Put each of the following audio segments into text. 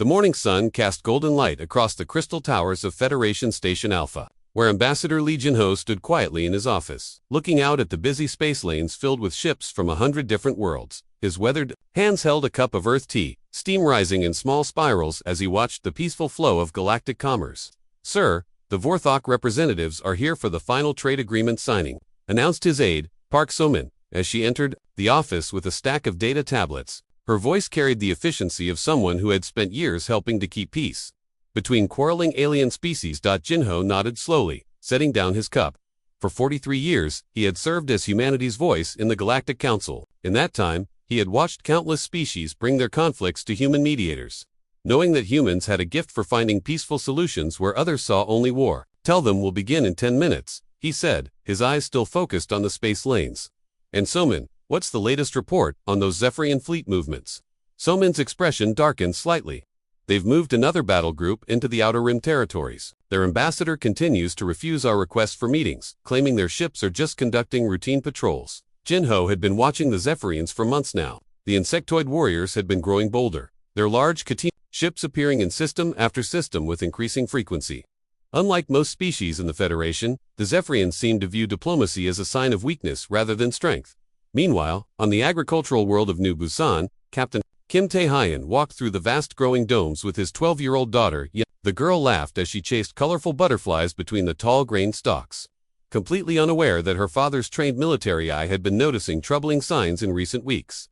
The morning sun cast golden light across the crystal towers of Federation Station Alpha, where Ambassador Lee Jin-ho stood quietly in his office, looking out at the busy space lanes filled with ships from 100 different worlds. His weathered hands held a cup of Earth tea, steam rising in small spirals as he watched the peaceful flow of galactic commerce. "Sir, the Vorthok representatives are here for the final trade agreement signing," announced his aide, Park So-min, as she entered the office with a stack of data tablets. Her voice carried the efficiency of someone who had spent years helping to keep peace between quarreling alien species. Jin-ho nodded slowly, setting down his cup. For 43 years, he had served as humanity's voice in the Galactic Council. In that time, he had watched countless species bring their conflicts to human mediators. Knowing that humans had a gift for finding peaceful solutions where others saw only war. "Tell them we'll begin in 10 minutes, he said, his eyes still focused on the space lanes. "And So-min, what's the latest report on those Zephyrian fleet movements?" So-min's expression darkened slightly. "They've moved another battle group into the Outer Rim territories. Their ambassador continues to refuse our request for meetings, claiming their ships are just conducting routine patrols." Jin-ho had been watching the Zephyrians for months now. The insectoid warriors had been growing bolder, their large ships appearing in system after system with increasing frequency. Unlike most species in the Federation, the Zephyrians seemed to view diplomacy as a sign of weakness rather than strength. Meanwhile, on the agricultural world of New Busan, Captain Kim Tae-hyun walked through the vast growing domes with his 12-year-old daughter. The girl laughed as she chased colorful butterflies between the tall grain stalks, completely unaware that her father's trained military eye had been noticing troubling signs in recent weeks.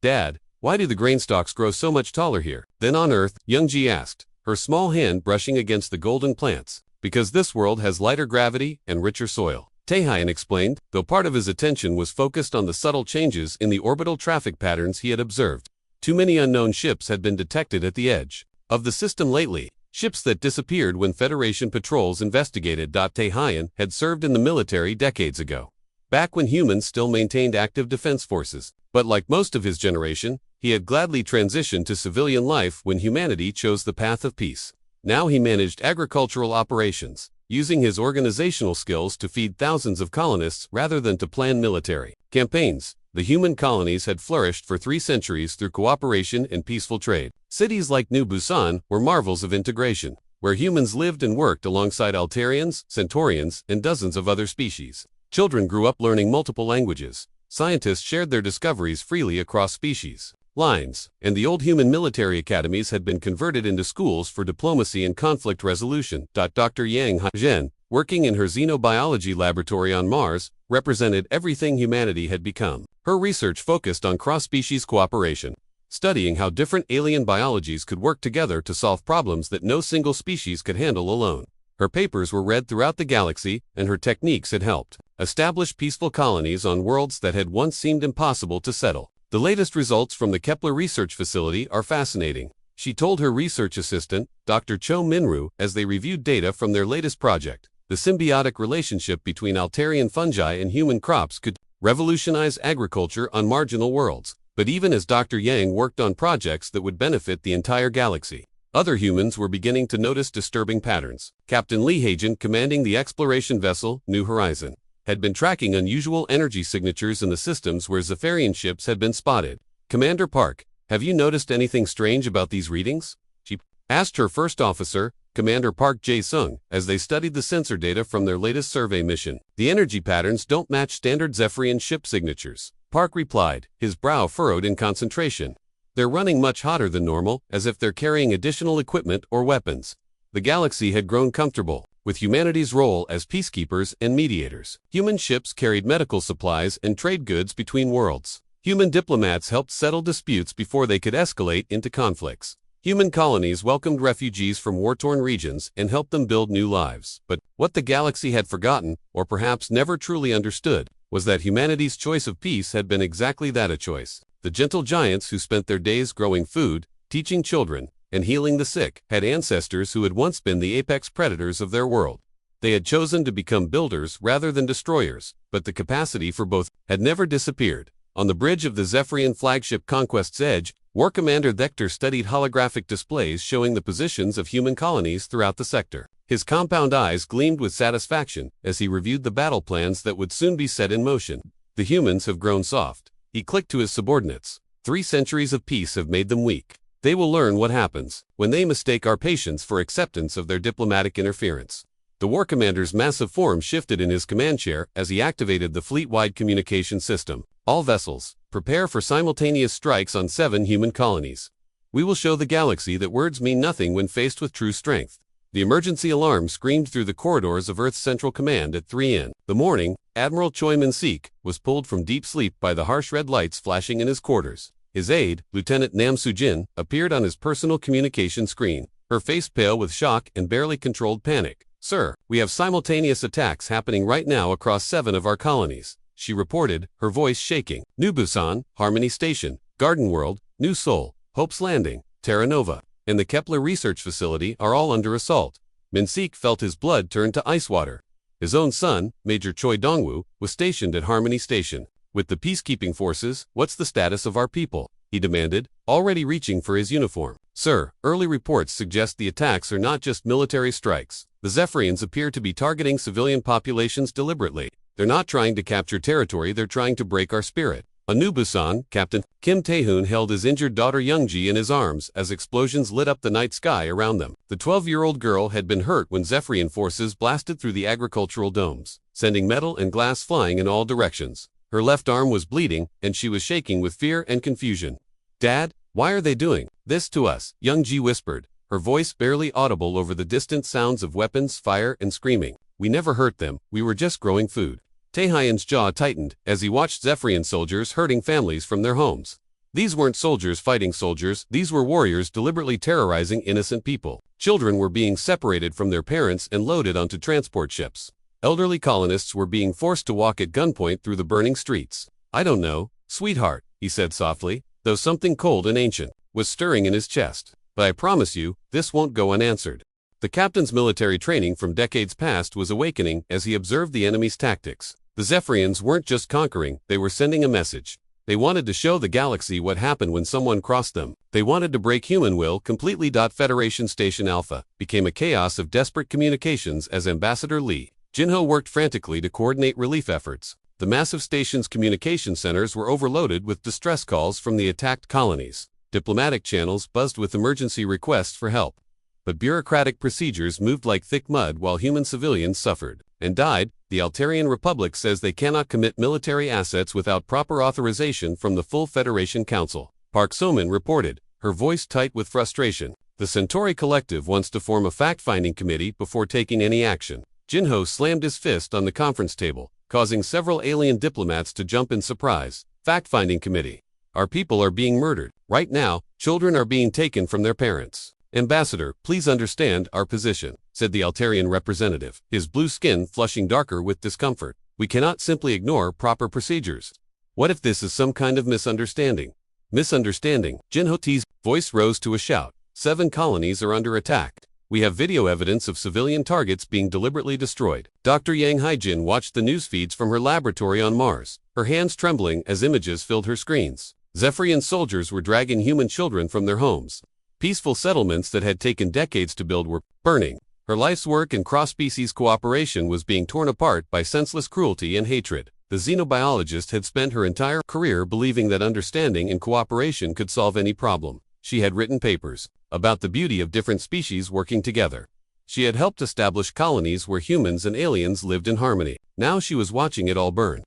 "Dad, why do the grain stalks grow so much taller here than on Earth?" Youngji asked, her small hand brushing against the golden plants. "Because this world has lighter gravity and richer soil," Tae-hyun explained, though part of his attention was focused on the subtle changes in the orbital traffic patterns he had observed. Too many unknown ships had been detected at the edge of the system lately, ships that disappeared when Federation patrols investigated. Tae-hyun had served in the military decades ago, back when humans still maintained active defense forces. But like most of his generation, he had gladly transitioned to civilian life when humanity chose the path of peace. Now he managed agricultural operations, using his organizational skills to feed thousands of colonists rather than to plan military campaigns. The human colonies had flourished for 3 centuries through cooperation and peaceful trade. Cities like New Busan were marvels of integration, where humans lived and worked alongside Altarians, Centaurians, and dozens of other species. Children grew up learning multiple languages. Scientists shared their discoveries freely across species lines, and the old human military academies had been converted into schools for diplomacy and conflict resolution. Dr. Yang Ha-zhen, working in her xenobiology laboratory on Mars, represented everything humanity had become. Her research focused on cross-species cooperation, studying how different alien biologies could work together to solve problems that no single species could handle alone. Her papers were read throughout the galaxy, and her techniques had helped establish peaceful colonies on worlds that had once seemed impossible to settle. "The latest results from the Kepler Research Facility are fascinating," she told her research assistant, Dr. Cho Minru, as they reviewed data from their latest project. The symbiotic relationship between Altarian fungi and human crops could revolutionize agriculture on marginal worlds. But even as Dr. Yang worked on projects that would benefit the entire galaxy, other humans were beginning to notice disturbing patterns. Captain Lee Hagen, commanding the exploration vessel New Horizon, had been tracking unusual energy signatures in the systems where Zephyrian ships had been spotted. "Commander Park, have you noticed anything strange about these readings?" she asked her first officer, Commander Park Jae-sung, as they studied the sensor data from their latest survey mission. "The energy patterns don't match standard Zephyrian ship signatures," Park replied, his brow furrowed in concentration. "They're running much hotter than normal, as if they're carrying additional equipment or weapons." The galaxy had grown comfortable with humanity's role as peacekeepers and mediators. Human ships carried medical supplies and trade goods between worlds. Human diplomats helped settle disputes before they could escalate into conflicts. Human colonies welcomed refugees from war-torn regions and helped them build new lives. But what the galaxy had forgotten, or perhaps never truly understood, was that humanity's choice of peace had been exactly that, a choice. The gentle giants who spent their days growing food, teaching children, and healing the sick, had ancestors who had once been the apex predators of their world. They had chosen to become builders rather than destroyers, but the capacity for both had never disappeared. On the bridge of the Zephyrian flagship Conquest's Edge, War Commander Thector studied holographic displays showing the positions of human colonies throughout the sector. His compound eyes gleamed with satisfaction as he reviewed the battle plans that would soon be set in motion. "The humans have grown soft," he clicked to his subordinates. 3 centuries of peace have made them weak. They will learn what happens when they mistake our patience for acceptance of their diplomatic interference. The war commander's massive form shifted in his command chair as he activated the fleet-wide communication system. All vessels, prepare for simultaneous strikes on 7 human colonies. We will show the galaxy that words mean nothing when faced with true strength. The emergency alarm screamed through the corridors of Earth's Central Command at 3 in the morning. Admiral Choi Min-sik was pulled from deep sleep by the harsh red lights flashing in his quarters. His aide, Lieutenant Nam Soo-jin, appeared on his personal communication screen, her face pale with shock and barely controlled panic. "Sir, we have simultaneous attacks happening right now across 7 of our colonies," she reported, her voice shaking. New Busan, Harmony Station, Garden World, New Seoul, Hope's Landing, Terra Nova, and the Kepler Research Facility are all under assault. Min-sik felt his blood turn to ice water. His own son, Major Choi Dongwoo, was stationed at Harmony Station. "With the peacekeeping forces, what's the status of our people?" he demanded, already reaching for his uniform. "Sir, early reports suggest the attacks are not just military strikes. The Zephyrians appear to be targeting civilian populations deliberately. They're not trying to capture territory, they're trying to break our spirit." On New Busan, Captain Kim Tae-hoon held his injured daughter Youngji in his arms as explosions lit up the night sky around them. The 12-year-old girl had been hurt when Zephyrian forces blasted through the agricultural domes, sending metal and glass flying in all directions. Her left arm was bleeding, and she was shaking with fear and confusion. "Dad, why are they doing this to us?" Youngji whispered, her voice barely audible over the distant sounds of weapons, fire, and screaming. "We never hurt them, we were just growing food." Taehyun's jaw tightened as he watched Zephyrian soldiers hurting families from their homes. These weren't soldiers fighting soldiers, these were warriors deliberately terrorizing innocent people. Children were being separated from their parents and loaded onto transport ships. Elderly colonists were being forced to walk at gunpoint through the burning streets. "I don't know, sweetheart," he said softly, though something cold and ancient was stirring in his chest. "But I promise you, this won't go unanswered." The captain's military training from decades past was awakening as he observed the enemy's tactics. The Zephyrians weren't just conquering, they were sending a message. They wanted to show the galaxy what happened when someone crossed them. They wanted to break human will completely. Federation Station Alpha became a chaos of desperate communications as Ambassador Lee Jin-ho worked frantically to coordinate relief efforts. The massive station's communication centers were overloaded with distress calls from the attacked colonies. Diplomatic channels buzzed with emergency requests for help. But bureaucratic procedures moved like thick mud while human civilians suffered and died. The Altarian Republic says they cannot commit military assets without proper authorization from the full Federation Council, Park So-min reported, her voice tight with frustration. The Centauri Collective wants to form a fact-finding committee before taking any action. Jin-ho slammed his fist on the conference table, causing several alien diplomats to jump in surprise. "Fact-finding committee. Our people are being murdered. Right now, children are being taken from their parents." "Ambassador, please understand our position," said the Altarian representative, his blue skin flushing darker with discomfort. "We cannot simply ignore proper procedures. What if this is some kind of misunderstanding?" "Misunderstanding?" Jin-ho-ti's voice rose to a shout. 7 colonies are under attack. We have video evidence of civilian targets being deliberately destroyed. Dr. Yang Haijin watched the news feeds from her laboratory on Mars, her hands trembling as images filled her screens. Zephyrian soldiers were dragging human children from their homes. Peaceful settlements that had taken decades to build were burning. Her life's work and cross-species cooperation was being torn apart by senseless cruelty and hatred. The xenobiologist had spent her entire career believing that understanding and cooperation could solve any problem. She had written papers about the beauty of different species working together. She had helped establish colonies where humans and aliens lived in harmony. Now she was watching it all burn.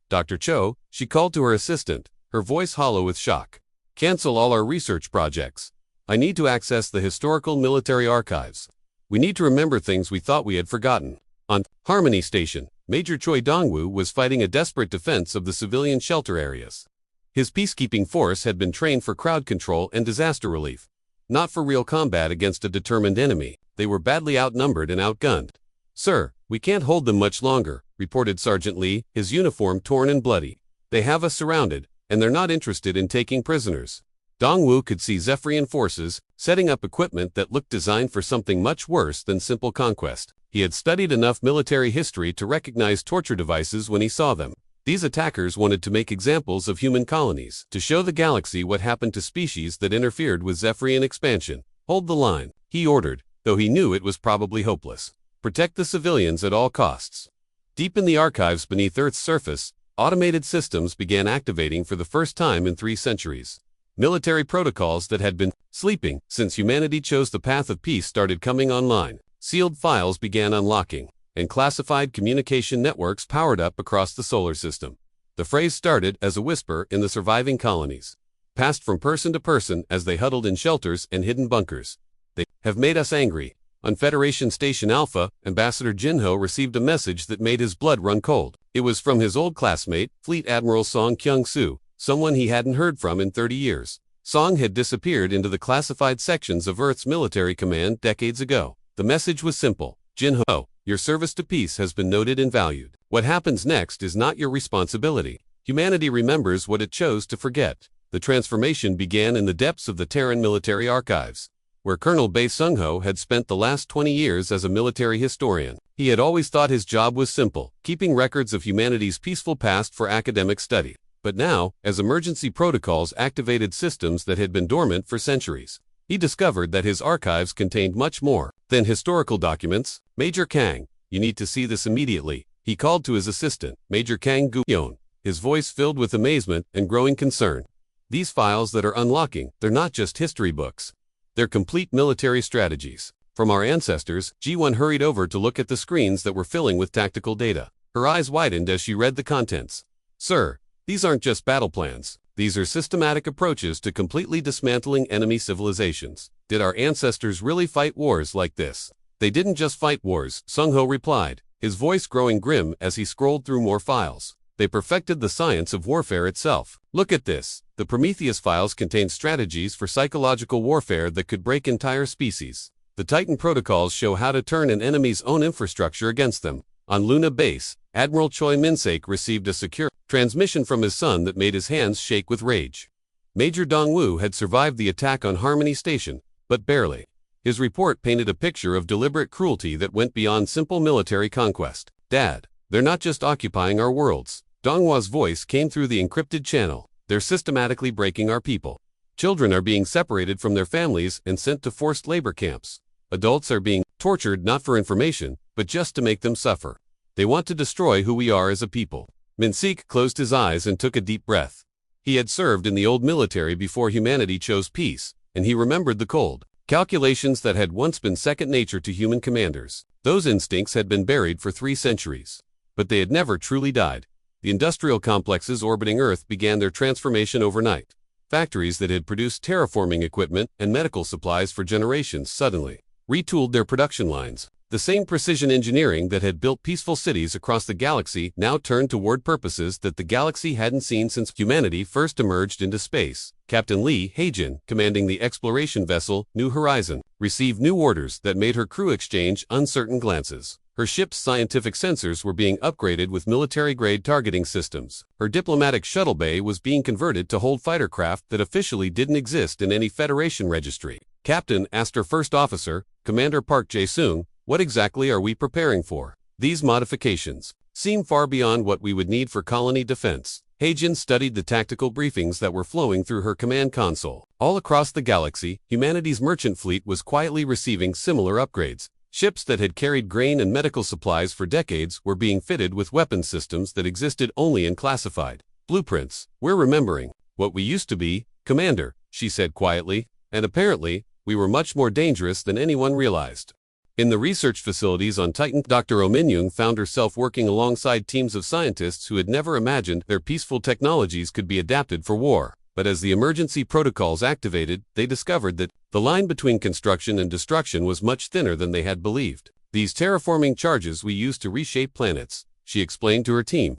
"Dr. Cho," she called to her assistant, her voice hollow with shock. "Cancel all our research projects. I need to access the historical military archives. We need to remember things we thought we had forgotten." On Harmony Station, Major Choi Dongwoo was fighting a desperate defense of the civilian shelter areas. His peacekeeping force had been trained for crowd control and disaster relief, not for real combat against a determined enemy. They were badly outnumbered and outgunned. "Sir, we can't hold them much longer," reported Sergeant Lee, his uniform torn and bloody. "They have us surrounded, and they're not interested in taking prisoners." Dongwoo could see Zephyrian forces setting up equipment that looked designed for something much worse than simple conquest. He had studied enough military history to recognize torture devices when he saw them. These attackers wanted to make examples of human colonies, to show the galaxy what happened to species that interfered with Zephyrian expansion. "Hold the line," he ordered, though he knew it was probably hopeless. "Protect the civilians at all costs." Deep in the archives beneath Earth's surface, automated systems began activating for the first time in 3 centuries. Military protocols that had been sleeping since humanity chose the path of peace started coming online. Sealed files began unlocking, and classified communication networks powered up across the solar system. The phrase started as a whisper in the surviving colonies, passed from person to person as they huddled in shelters and hidden bunkers. They have made us angry. On Federation Station Alpha, Ambassador Jinho received a message that made his blood run cold. It was from his old classmate, Fleet Admiral Song Kyung-soo, someone he hadn't heard from in 30 years. Song had disappeared into the classified sections of Earth's military command decades ago. The message was simple. Jinho, your service to peace has been noted and valued. What happens next is not your responsibility. Humanity remembers what it chose to forget. The transformation began in the depths of the Terran military archives, where Colonel Bae Sung-ho had spent the last 20 years as a military historian. He had always thought his job was simple, keeping records of humanity's peaceful past for academic study. But now, as emergency protocols activated systems that had been dormant for centuries, he discovered that his archives contained much more than historical documents. Major Kang, you need to see this immediately, he called to his assistant, Major Kang Gu-yeon, his voice filled with amazement and growing concern. These files that are unlocking, they're not just history books. They're complete military strategies. From our ancestors, Ji-won hurried over to look at the screens that were filling with tactical data. Her eyes widened as she read the contents. Sir, these aren't just battle plans. These are systematic approaches to completely dismantling enemy civilizations. Did our ancestors really fight wars like this? They didn't just fight wars, Sung-ho replied, his voice growing grim as he scrolled through more files. They perfected the science of warfare itself. Look at this. The Prometheus files contain strategies for psychological warfare that could break entire species. The Titan protocols show how to turn an enemy's own infrastructure against them. On Luna Base, Admiral Choi Min-sik received a secure transmission from his son that made his hands shake with rage. Major Dong-woo had survived the attack on Harmony Station, but barely. His report painted a picture of deliberate cruelty that went beyond simple military conquest. Dad, they're not just occupying our worlds. Dong-hwa's voice came through the encrypted channel. They're systematically breaking our people. Children are being separated from their families and sent to forced labor camps. Adults are being tortured not for information, but just to make them suffer. They want to destroy who we are as a people. Min-sik closed his eyes and took a deep breath. He had served in the old military before humanity chose peace, and he remembered the cold calculations that had once been second nature to human commanders. Those instincts had been buried for 3 centuries, but they had never truly died. The industrial complexes orbiting Earth began their transformation overnight. Factories that had produced terraforming equipment and medical supplies for generations suddenly retooled their production lines. The same precision engineering that had built peaceful cities across the galaxy now turned toward purposes that the galaxy hadn't seen since humanity first emerged into space. Captain Lee Hae-jin, commanding the exploration vessel New Horizon, received new orders that made her crew exchange uncertain glances. Her ship's scientific sensors were being upgraded with military-grade targeting systems. Her diplomatic shuttle bay was being converted to hold fighter craft that officially didn't exist in any Federation registry. Captain asked her first officer, Commander Park Jae-sung, what exactly are we preparing for? These modifications seem far beyond what we would need for colony defense. Hae-jin studied the tactical briefings that were flowing through her command console. All across the galaxy, humanity's merchant fleet was quietly receiving similar upgrades. Ships that had carried grain and medical supplies for decades were being fitted with weapon systems that existed only in classified blueprints. We're remembering what we used to be, Commander, she said quietly, and apparently, we were much more dangerous than anyone realized. In the research facilities on Titan, Dr. Oh Min-young found herself working alongside teams of scientists who had never imagined their peaceful technologies could be adapted for war. But as the emergency protocols activated, they discovered that the line between construction and destruction was much thinner than they had believed. These terraforming charges we use to reshape planets, she explained to her team.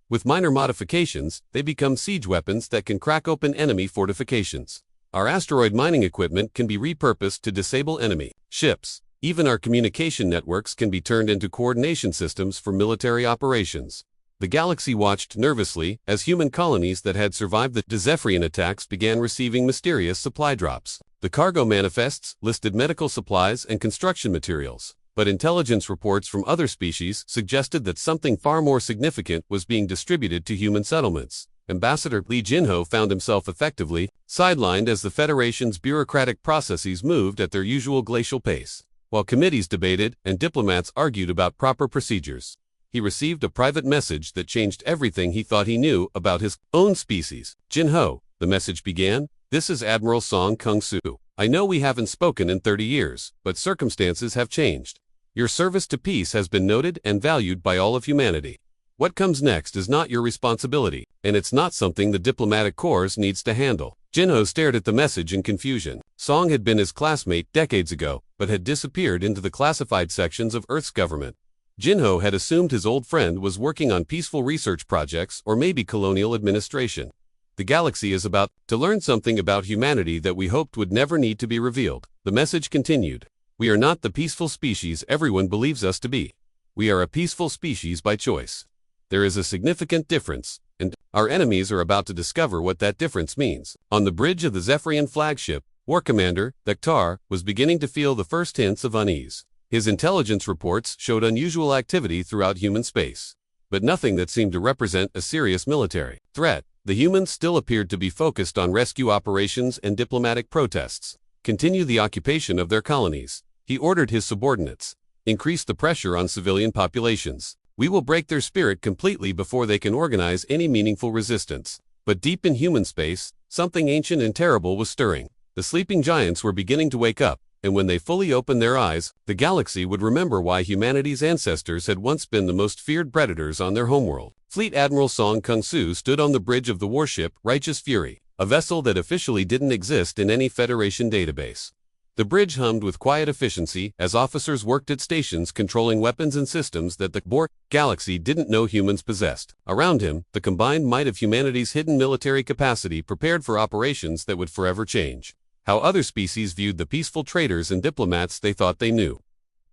With minor modifications, they become siege weapons that can crack open enemy fortifications. Our asteroid mining equipment can be repurposed to disable enemy ships. Even our communication networks can be turned into coordination systems for military operations. The galaxy watched nervously as human colonies that had survived the Zephyrian attacks began receiving mysterious supply drops. The cargo manifests listed medical supplies and construction materials, but intelligence reports from other species suggested that something far more significant was being distributed to human settlements. Ambassador Lee Jinho found himself effectively sidelined as the Federation's bureaucratic processes moved at their usual glacial pace. While committees debated and diplomats argued about proper procedures, he received a private message that changed everything he thought he knew about his own species. Jinho, the message began, This is Admiral Song Kung-Soo. I know we haven't spoken in 30 years, but circumstances have changed. Your service to peace has been noted and valued by all of humanity. What comes next is not your responsibility, and it's not something the diplomatic corps needs to handle. Jinho stared at the message in confusion. Song had been his classmate decades ago, but had disappeared into the classified sections of Earth's government. Jinho had assumed his old friend was working on peaceful research projects or maybe colonial administration. The galaxy is about to learn something about humanity that we hoped would never need to be revealed. The message continued. We are not the peaceful species everyone believes us to be. We are a peaceful species by choice. There is a significant difference, and our enemies are about to discover what that difference means. On the bridge of the Zephyrian flagship, War Commander Vector was beginning to feel the first hints of unease. His intelligence reports showed unusual activity throughout human space, but nothing that seemed to represent a serious military threat. The humans still appeared to be focused on rescue operations and diplomatic protests. Continue the occupation of their colonies. He ordered his subordinates. Increase the pressure on civilian populations. We will break their spirit completely before they can organize any meaningful resistance. But deep in human space, something ancient and terrible was stirring. The sleeping giants were beginning to wake up, and when they fully opened their eyes, the galaxy would remember why humanity's ancestors had once been the most feared predators on their homeworld. Fleet Admiral Song Kung-Soo stood on the bridge of the warship Righteous Fury, a vessel that officially didn't exist in any Federation database. The bridge hummed with quiet efficiency as officers worked at stations controlling weapons and systems that the Borg galaxy didn't know humans possessed. Around him, the combined might of humanity's hidden military capacity prepared for operations that would forever change how other species viewed the peaceful traders and diplomats they thought they knew.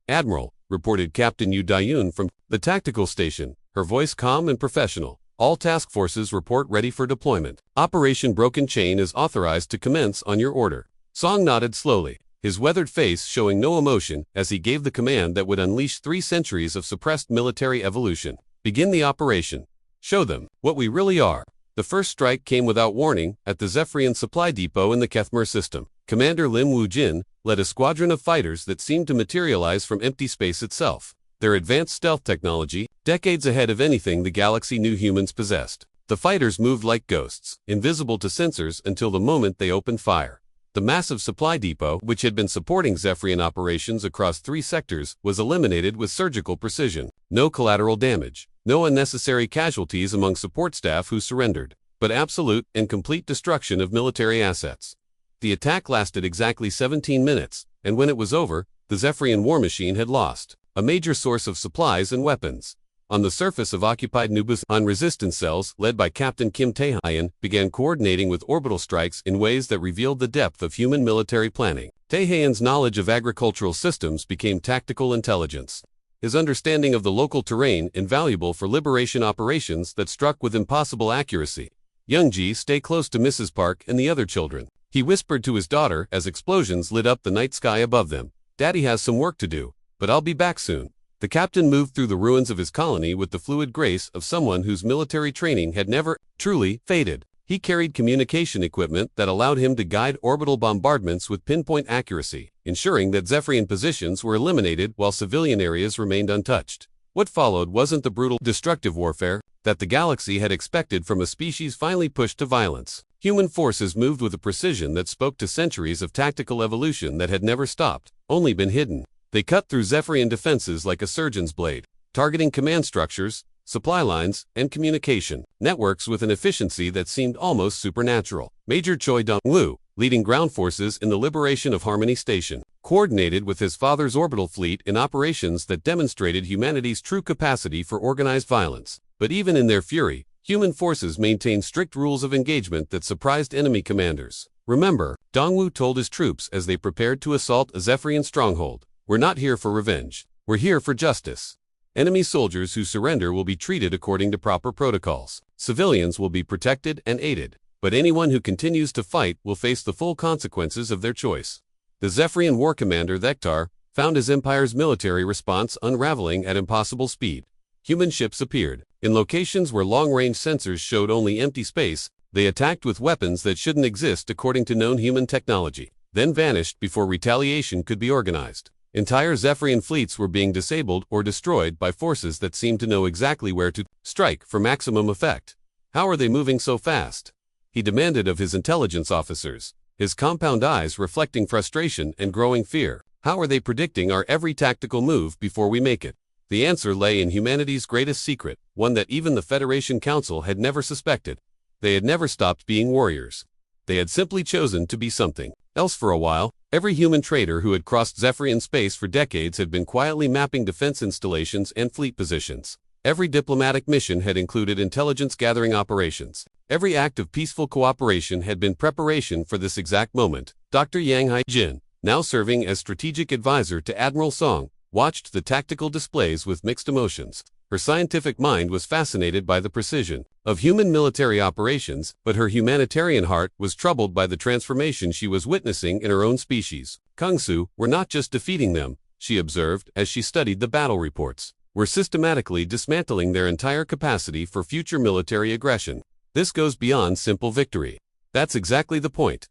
Admiral, reported Captain Yu Dayun from the tactical station, her voice calm and professional. All task forces report ready for deployment. Operation Broken Chain is authorized to commence on your order. Song nodded slowly, his weathered face showing no emotion as he gave the command that would unleash 3 centuries of suppressed military evolution. Begin the operation. Show them what we really are. The first strike came without warning at the Zephyrian supply depot in the Kethmer system. Commander Lim Wu-jin led a squadron of fighters that seemed to materialize from empty space itself. Their advanced stealth technology, decades ahead of anything the galaxy knew humans possessed. The fighters moved like ghosts, invisible to sensors until the moment they opened fire. The massive supply depot, which had been supporting Zephyrian operations across 3 sectors, was eliminated with surgical precision. No collateral damage, no unnecessary casualties among support staff who surrendered, but absolute and complete destruction of military assets. The attack lasted exactly 17 minutes, and when it was over, the Zephyrian war machine had lost a major source of supplies and weapons. On the surface of occupied Nubus, resistance cells, led by Captain Kim Tae-hyun, began coordinating with orbital strikes in ways that revealed the depth of human military planning. Tae-hyun's knowledge of agricultural systems became tactical intelligence. His understanding of the local terrain invaluable for liberation operations that struck with impossible accuracy. Young-ji, stay close to Mrs. Park and the other children. He whispered to his daughter as explosions lit up the night sky above them. Daddy has some work to do, but I'll be back soon. The captain moved through the ruins of his colony with the fluid grace of someone whose military training had never truly faded. He carried communication equipment that allowed him to guide orbital bombardments with pinpoint accuracy, ensuring that Zephyrian positions were eliminated while civilian areas remained untouched. What followed wasn't the brutal, destructive warfare that the galaxy had expected from a species finally pushed to violence. Human forces moved with a precision that spoke to centuries of tactical evolution that had never stopped, only been hidden. They cut through Zephyrian defenses like a surgeon's blade, targeting command structures, supply lines, and communication networks with an efficiency that seemed almost supernatural. Major Choi Dong-woo, leading ground forces in the liberation of Harmony Station, coordinated with his father's orbital fleet in operations that demonstrated humanity's true capacity for organized violence. But even in their fury, human forces maintained strict rules of engagement that surprised enemy commanders. Remember, Dong-woo told his troops as they prepared to assault a Zephyrian stronghold, "We're not here for revenge. We're here for justice. Enemy soldiers who surrender will be treated according to proper protocols. Civilians will be protected and aided, but anyone who continues to fight will face the full consequences of their choice." The Zephyrian war commander Vector found his empire's military response unraveling at impossible speed. Human ships appeared. In locations where long-range sensors showed only empty space, they attacked with weapons that shouldn't exist according to known human technology, then vanished before retaliation could be organized. Entire Zephyrian fleets were being disabled or destroyed by forces that seemed to know exactly where to strike for maximum effect. How are they moving so fast? he demanded of his intelligence officers, his compound eyes reflecting frustration and growing fear. How are they predicting our every tactical move before we make it? The answer lay in humanity's greatest secret, one that even the Federation Council had never suspected. They had never stopped being warriors. They had simply chosen to be something else for a while. Every human trader who had crossed Zephyrian space for decades had been quietly mapping defense installations and fleet positions. Every diplomatic mission had included intelligence-gathering operations. Every act of peaceful cooperation had been preparation for this exact moment. Dr. Yang Hai-jin, now serving as strategic advisor to Admiral Song, watched the tactical displays with mixed emotions. Her scientific mind was fascinated by the precision of human military operations, but her humanitarian heart was troubled by the transformation she was witnessing in her own species. Kungsu were not just defeating them, she observed as she studied the battle reports. We're systematically dismantling their entire capacity for future military aggression. This goes beyond simple victory. That's exactly the point.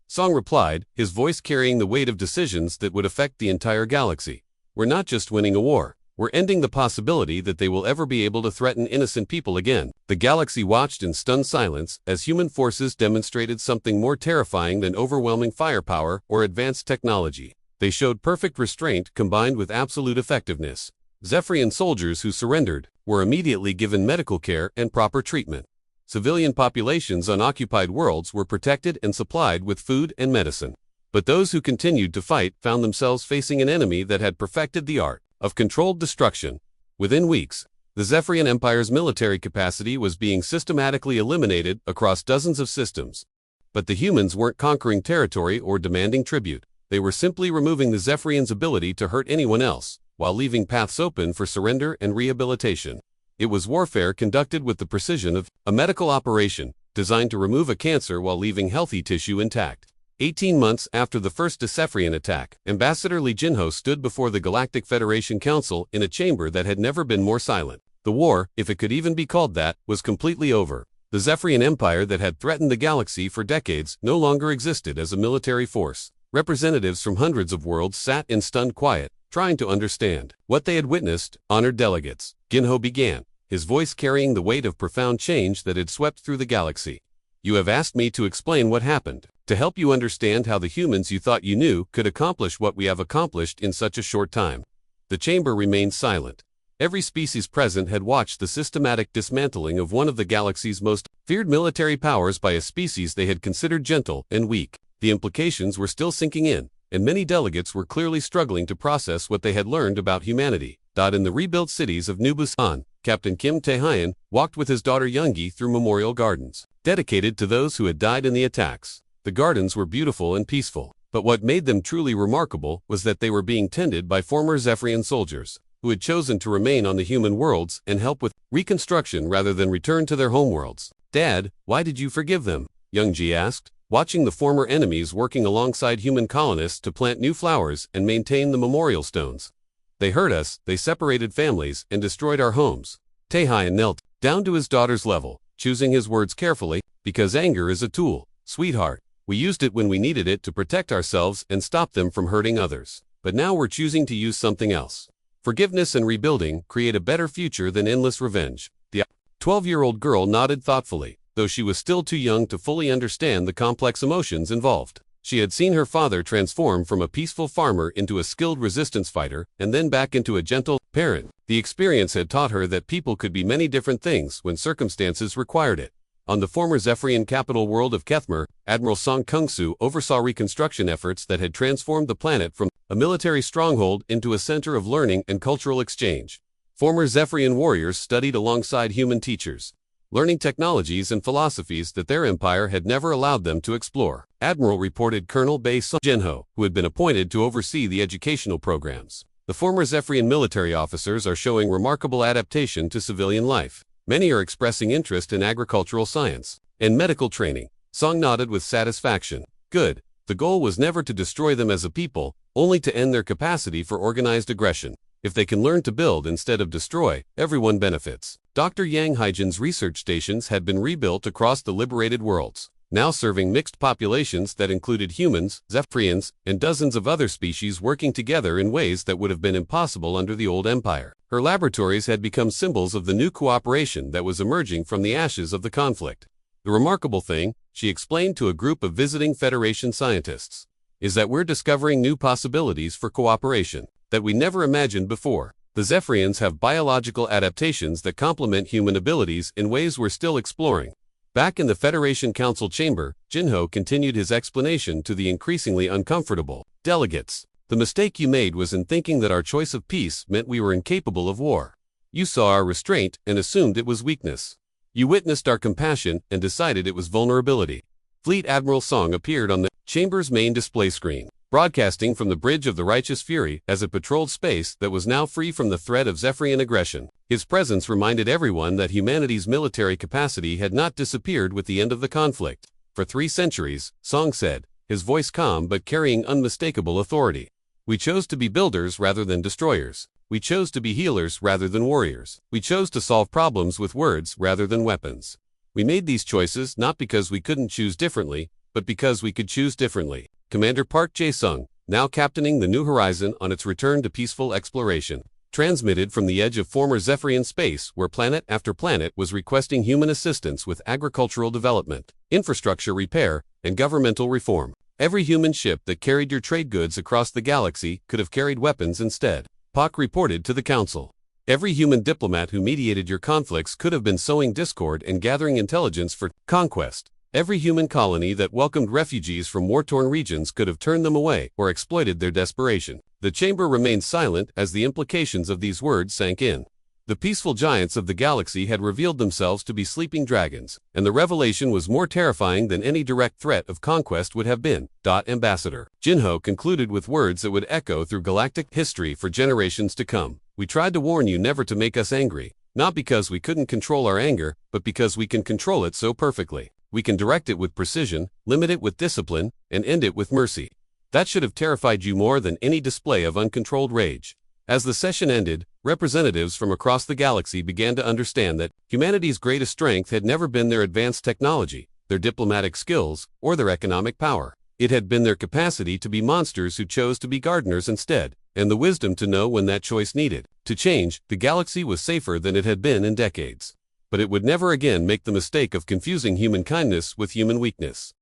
Song replied, his voice carrying the weight of decisions that would affect the entire galaxy. We're not just winning a war. We're ending the possibility that they will ever be able to threaten innocent people again. The galaxy watched in stunned silence as human forces demonstrated something more terrifying than overwhelming firepower or advanced technology. They showed perfect restraint combined with absolute effectiveness. Zephyrian soldiers who surrendered were immediately given medical care and proper treatment. Civilian populations on occupied worlds were protected and supplied with food and medicine. But those who continued to fight found themselves facing an enemy that had perfected the art of controlled destruction. Within weeks, the Zephyrian Empire's military capacity was being systematically eliminated across dozens of systems. But the humans weren't conquering territory or demanding tribute. They were simply removing the Zephyrians' ability to hurt anyone else, while leaving paths open for surrender and rehabilitation. It was warfare conducted with the precision of a medical operation, designed to remove a cancer while leaving healthy tissue intact. 18 months after the first Zephyrian attack, Ambassador Li Jinho stood before the Galactic Federation Council in a chamber that had never been more silent. The war, if it could even be called that, was completely over. The Zephyrian Empire that had threatened the galaxy for decades no longer existed as a military force. Representatives from hundreds of worlds sat in stunned quiet, trying to understand what they had witnessed. Honored delegates, Jinho began, his voice carrying the weight of profound change that had swept through the galaxy. You have asked me to explain what happened, to help you understand how the humans you thought you knew could accomplish what we have accomplished in such a short time. The chamber remained silent. Every species present had watched the systematic dismantling of one of the galaxy's most feared military powers by a species they had considered gentle and weak. The implications were still sinking in, and many delegates were clearly struggling to process what they had learned about humanity. In the rebuilt cities of Nubusan, Captain Kim Tae-hyun walked with his daughter Yoongi through memorial gardens, dedicated to those who had died in the attacks. The gardens were beautiful and peaceful, but what made them truly remarkable was that they were being tended by former Zephyrian soldiers, who had chosen to remain on the human worlds and help with reconstruction rather than return to their homeworlds. Dad, why did you forgive them? Yoongi asked, watching the former enemies working alongside human colonists to plant new flowers and maintain the memorial stones. They hurt us, they separated families, and destroyed our homes. Tae-hyun knelt down to his daughter's level, choosing his words carefully, because anger is a tool, sweetheart. We used it when we needed it to protect ourselves and stop them from hurting others. But now we're choosing to use something else. Forgiveness and rebuilding create a better future than endless revenge. The 12-year-old girl nodded thoughtfully, though she was still too young to fully understand the complex emotions involved. She had seen her father transform from a peaceful farmer into a skilled resistance fighter, and then back into a gentle parent. The experience had taught her that people could be many different things when circumstances required it. On the former Zephyrian capital world of Kethmer, Admiral Song Kung-soo oversaw reconstruction efforts that had transformed the planet from a military stronghold into a center of learning and cultural exchange. Former Zephyrian warriors studied alongside human teachers, learning technologies and philosophies that their empire had never allowed them to explore. Admiral reported Colonel Bae Jinho, who had been appointed to oversee the educational programs. The former Zephyrian military officers are showing remarkable adaptation to civilian life. Many are expressing interest in agricultural science and medical training. Song nodded with satisfaction. Good. The goal was never to destroy them as a people, only to end their capacity for organized aggression. If they can learn to build instead of destroy, everyone benefits. Dr. Yang Haijin's research stations had been rebuilt across the liberated worlds, now serving mixed populations that included humans, Zephyrians, and dozens of other species working together in ways that would have been impossible under the old empire. Her laboratories had become symbols of the new cooperation that was emerging from the ashes of the conflict. The remarkable thing, she explained to a group of visiting Federation scientists, is that we're discovering new possibilities for cooperation that we never imagined before. The Zephyrians have biological adaptations that complement human abilities in ways we're still exploring. Back in the Federation Council chamber, Jinho continued his explanation to the increasingly uncomfortable delegates. The mistake you made was in thinking that our choice of peace meant we were incapable of war. You saw our restraint and assumed it was weakness. You witnessed our compassion and decided it was vulnerability. Fleet Admiral Song appeared on the chamber's main display screen, broadcasting from the Bridge of the Righteous Fury as it patrolled space that was now free from the threat of Zephyrian aggression. His presence reminded everyone that humanity's military capacity had not disappeared with the end of the conflict. For 3 centuries, Song said, his voice calm but carrying unmistakable authority. We chose to be builders rather than destroyers. We chose to be healers rather than warriors. We chose to solve problems with words rather than weapons. We made these choices not because we couldn't choose differently, but because we could choose differently. Commander Park Jae-sung, now captaining the New Horizon on its return to peaceful exploration, transmitted from the edge of former Zephyrian space where planet after planet was requesting human assistance with agricultural development, infrastructure repair, and governmental reform. Every human ship that carried your trade goods across the galaxy could have carried weapons instead, Pak reported to the council. Every human diplomat who mediated your conflicts could have been sowing discord and gathering intelligence for conquest. Every human colony that welcomed refugees from war-torn regions could have turned them away or exploited their desperation. The chamber remained silent as the implications of these words sank in. The peaceful giants of the galaxy had revealed themselves to be sleeping dragons, and the revelation was more terrifying than any direct threat of conquest would have been. Ambassador Jinho concluded with words that would echo through galactic history for generations to come. We tried to warn you never to make us angry, not because we couldn't control our anger, but because we can control it so perfectly. We can direct it with precision, limit it with discipline, and end it with mercy. That should have terrified you more than any display of uncontrolled rage. As the session ended, representatives from across the galaxy began to understand that humanity's greatest strength had never been their advanced technology, their diplomatic skills, or their economic power. It had been their capacity to be monsters who chose to be gardeners instead, and the wisdom to know when that choice needed to change. The galaxy was safer than it had been in decades. But it would never again make the mistake of confusing human kindness with human weakness.